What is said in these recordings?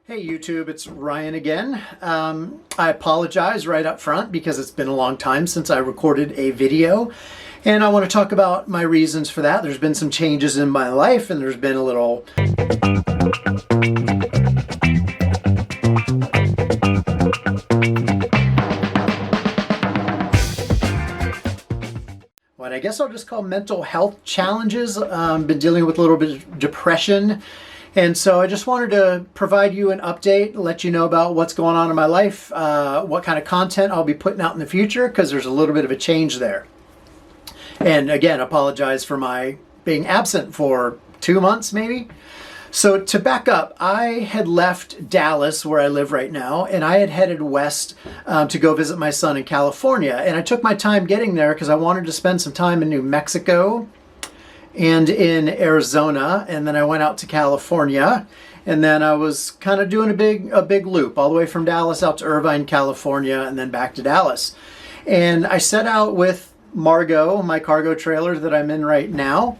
Hey YouTube, it's Ryan again. I apologize right up front because it's been a long time since I recorded a video, and I want to talk about my reasons for that. There's been some changes in my life, and there's been a little what I guess I'll just call mental health challenges. Been dealing with a little bit of depression. And so I just wanted to provide you an update, let you know about what's going on in my life, what kind of content I'll be putting out in the future, because there's a little bit of a change there. And again, apologize for my being absent for 2 months maybe. So to back up, I had left Dallas, where I live right now, and I had headed west to go visit my son in California. And I took my time getting there because I wanted to spend some time in New Mexico and in Arizona, and then I went out to California, and then I was kind of doing a big loop all the way from Dallas out to Irvine, California, and then back to Dallas. And I set out with Margo, my cargo trailer that I'm in right now.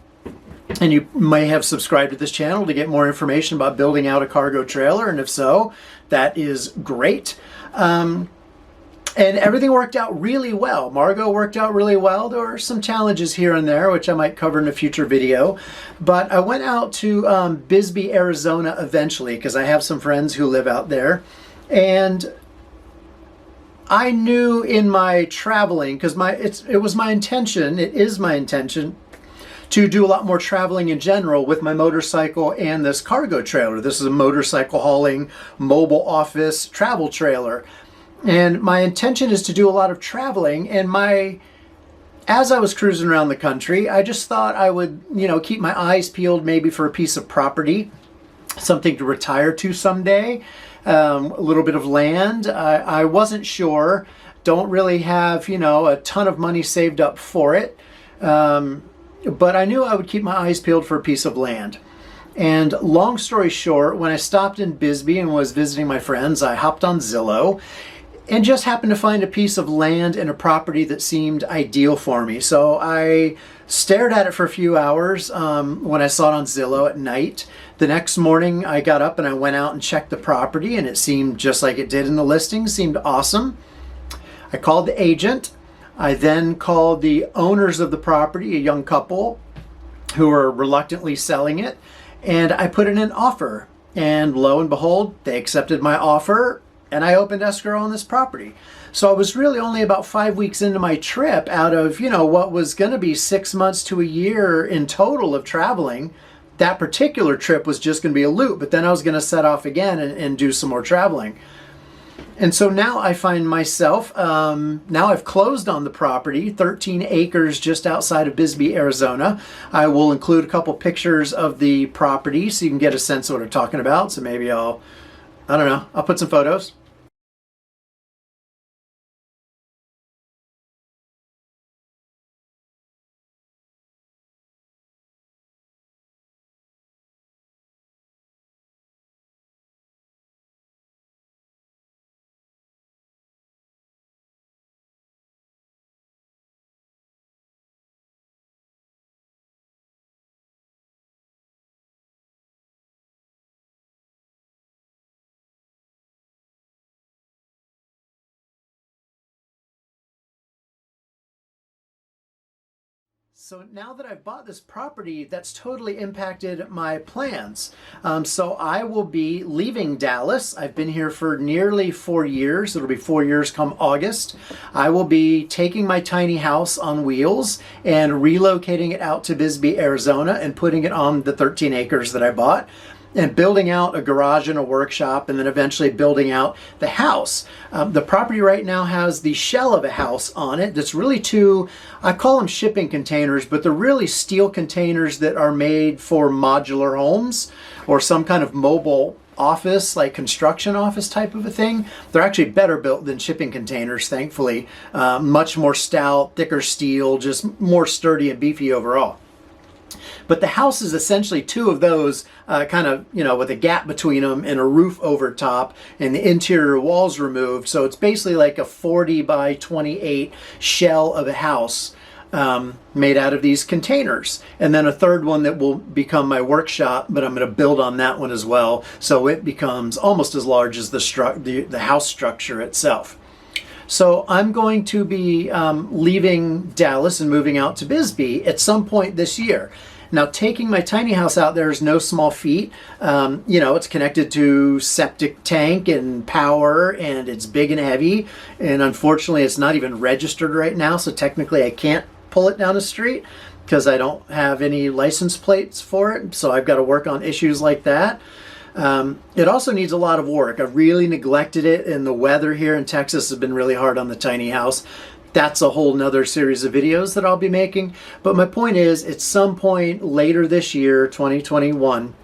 And you may have subscribed to this channel to get more information about building out a cargo trailer, and if so, that is great. And everything worked out really well. Margo worked out really well. There were some challenges here and there, which I might cover in a future video. But I went out to Bisbee, Arizona eventually, because I have some friends who live out there. And I knew in my traveling, because it was my intention, it is my intention, to do a lot more traveling in general with my motorcycle and this cargo trailer. This is a motorcycle hauling mobile office travel trailer. And my intention is to do a lot of traveling, and as I was cruising around the country, I just thought I would, keep my eyes peeled maybe for a piece of property, something to retire to someday, a little bit of land. I wasn't sure, don't really have, a ton of money saved up for it, but I knew I would keep my eyes peeled for a piece of land. And long story short, when I stopped in Bisbee and was visiting my friends, I hopped on Zillow and just happened to find a piece of land and a property that seemed ideal for me. So I stared at it for a few hours when I saw it on Zillow at night. The next morning I got up and I went out and checked the property, and it seemed just like it did in the listing, seemed awesome. I called the agent. I then called the owners of the property, a young couple who were reluctantly selling it, and I put in an offer. And lo and behold, they accepted my offer, and I opened escrow on this property. So I was really only about 5 weeks into my trip out of, what was going to be 6 months to a year in total of traveling. That particular trip was just going to be a loop, but then I was going to set off again and do some more traveling. And so now I find myself, now I've closed on the property, 13 acres just outside of Bisbee, Arizona. I will include a couple pictures of the property so you can get a sense of what I'm talking about. So maybe I don't know, I'll put some photos. So now that I've bought this property, that's totally impacted my plans. So I will be leaving Dallas. I've been here for nearly 4 years. It'll be 4 years come August. I will be taking my tiny house on wheels and relocating it out to Bisbee, Arizona, and putting it on the 13 acres that I bought, and building out a garage and a workshop, and then eventually building out the house. The property right now has the shell of a house on it that's really I call them shipping containers, but they're really steel containers that are made for modular homes or some kind of mobile office, like construction office type of a thing. They're actually better built than shipping containers, thankfully. Much more stout, thicker steel, just more sturdy and beefy overall. But the house is essentially two of those kind of, with a gap between them and a roof over top and the interior walls removed. So it's basically like a 40 by 28 shell of a house. made out of these containers. And then a third one that will become my workshop, but I'm going to build on that one as well, so it becomes almost as large as the house structure itself. So I'm going to be leaving Dallas and moving out to Bisbee at some point this year. Now, taking my tiny house out there is no small feat. You know, it's connected to septic tank and power, and it's big and heavy. And unfortunately, it's not even registered right now, so technically I can't pull it down the street because I don't have any license plates for it. So I've got to work on issues like that. It also needs a lot of work. I really neglected it, and the weather here in Texas has been really hard on the tiny house. That's a whole nother series of videos that I'll be making. But my point is, at some point later this year, 2021,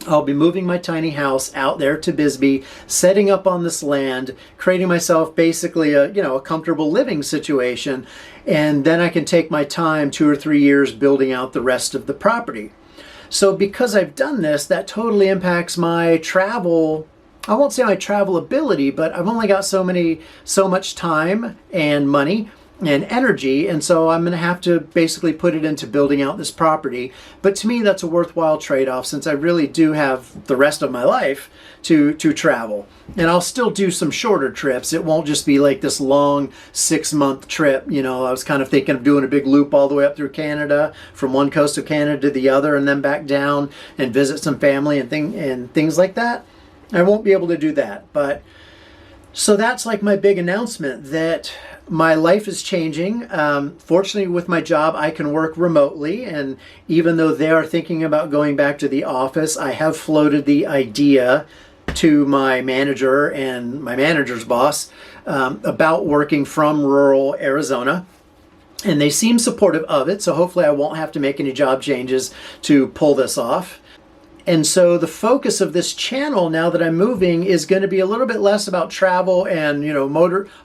I'll be moving my tiny house out there to Bisbee, setting up on this land, creating myself basically a comfortable living situation, and then I can take my time 2 or 3 years building out the rest of the property. So because I've done this, that totally impacts my travel. I won't say my travel ability, but I've only got so much time and money and energy, and so I'm going to have to basically put it into building out this property. But to me, that's a worthwhile trade-off, since I really do have the rest of my life to travel. And I'll still do some shorter trips. It won't just be like this long 6-month trip. You know, I was kind of thinking of doing a big loop all the way up through Canada, from one coast of Canada to the other, and then back down and visit some family and things like that. I won't be able to do that. But so that's like my big announcement, that my life is changing. Fortunately, with my job, I can work remotely. And even though they are thinking about going back to the office, I have floated the idea to my manager and my manager's boss about working from rural Arizona. And they seem supportive of it. So hopefully I won't have to make any job changes to pull this off. And so the focus of this channel, now that I'm moving, is going to be a little bit less about travel and,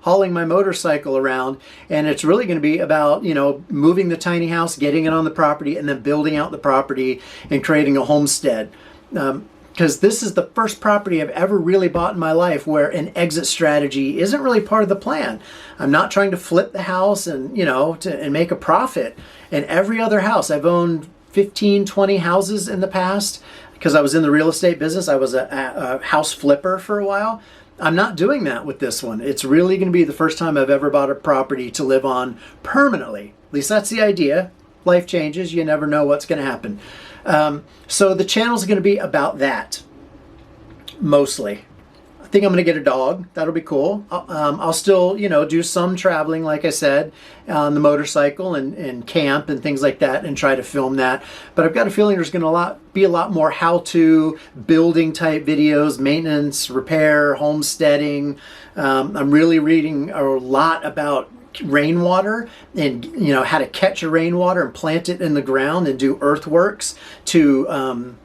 hauling my motorcycle around. And it's really going to be about, moving the tiny house, getting it on the property, and then building out the property and creating a homestead. Because this is the first property I've ever really bought in my life where an exit strategy isn't really part of the plan. I'm not trying to flip the house and, and make a profit. And every other house, I've owned 15, 20 houses in the past. Because I was in the real estate business, I was a house flipper for a while. I'm not doing that with this one. It's really going to be the first time I've ever bought a property to live on permanently. At least that's the idea. Life changes. You never know what's going to happen. So the channel's going to be about that, mostly. I think I'm going to get a dog. That'll be cool. I'll still, do some traveling, like I said, on the motorcycle and camp and things like that, and try to film that. But I've got a feeling there's going to be a lot more how-to building type videos, maintenance, repair, homesteading. I'm really reading a lot about rainwater and how to catch a rainwater and plant it in the ground and do earthworks to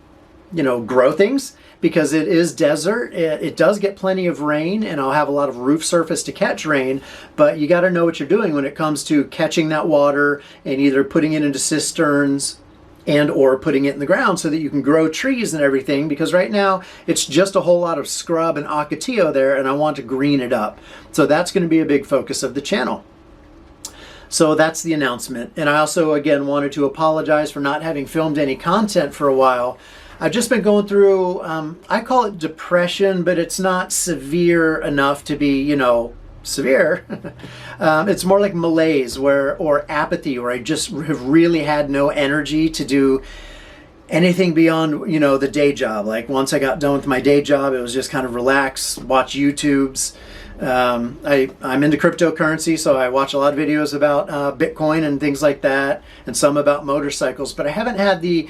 grow things. Because it is desert, it does get plenty of rain, and I'll have a lot of roof surface to catch rain, but you got to know what you're doing when it comes to catching that water and either putting it into cisterns and or putting it in the ground so that you can grow trees and everything, because right now it's just a whole lot of scrub and ocotillo there, and I want to green it up. So that's going to be a big focus of the channel. So that's the announcement. And I also, again, wanted to apologize for not having filmed any content for a while. I've just been going through, I call it depression, but it's not severe enough to be, severe. It's more like malaise or apathy, where I just have really had no energy to do anything beyond, the day job. Like once I got done with my day job, it was just kind of relax, watch YouTubes. I'm into cryptocurrency, so I watch a lot of videos about Bitcoin and things like that, and some about motorcycles, but I haven't had the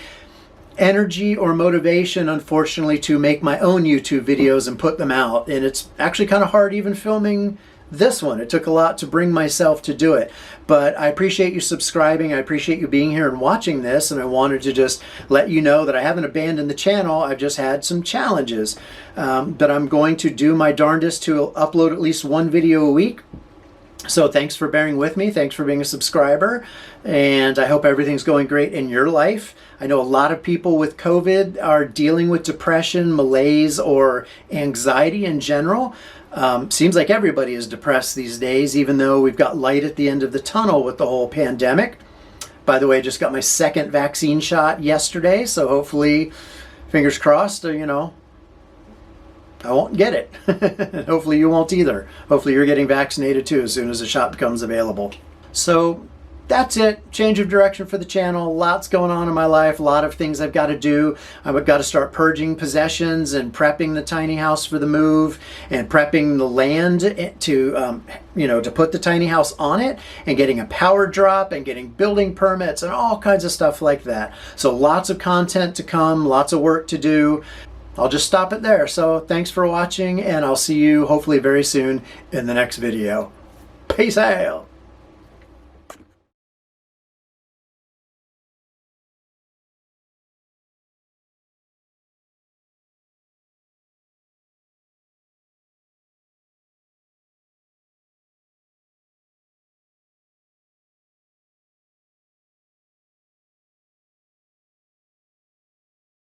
energy or motivation, unfortunately, to make my own YouTube videos and put them out. And it's actually kind of hard even filming this one. It took a lot to bring myself to do it. But I appreciate you subscribing. I appreciate you being here and watching this. And I wanted to just let you know that I haven't abandoned the channel. I've just had some challenges. But I'm going to do my darndest to upload at least one video a week. So thanks for bearing with me. Thanks for being a subscriber. And I hope everything's going great in your life. I know a lot of people with COVID are dealing with depression, malaise, or anxiety in general. Seems like everybody is depressed these days, even though we've got light at the end of the tunnel with the whole pandemic. By the way, I just got my second vaccine shot yesterday, so hopefully, fingers crossed, I won't get it. Hopefully you won't either. Hopefully you're getting vaccinated too as soon as the shot becomes available. So that's it. Change of direction for the channel. Lots going on in my life. A lot of things I've got to do. I've got to start purging possessions and prepping the tiny house for the move and prepping the land to put the tiny house on it, and getting a power drop and getting building permits and all kinds of stuff like that. So lots of content to come, lots of work to do. I'll just stop it there. So thanks for watching, and I'll see you hopefully very soon in the next video. Peace out.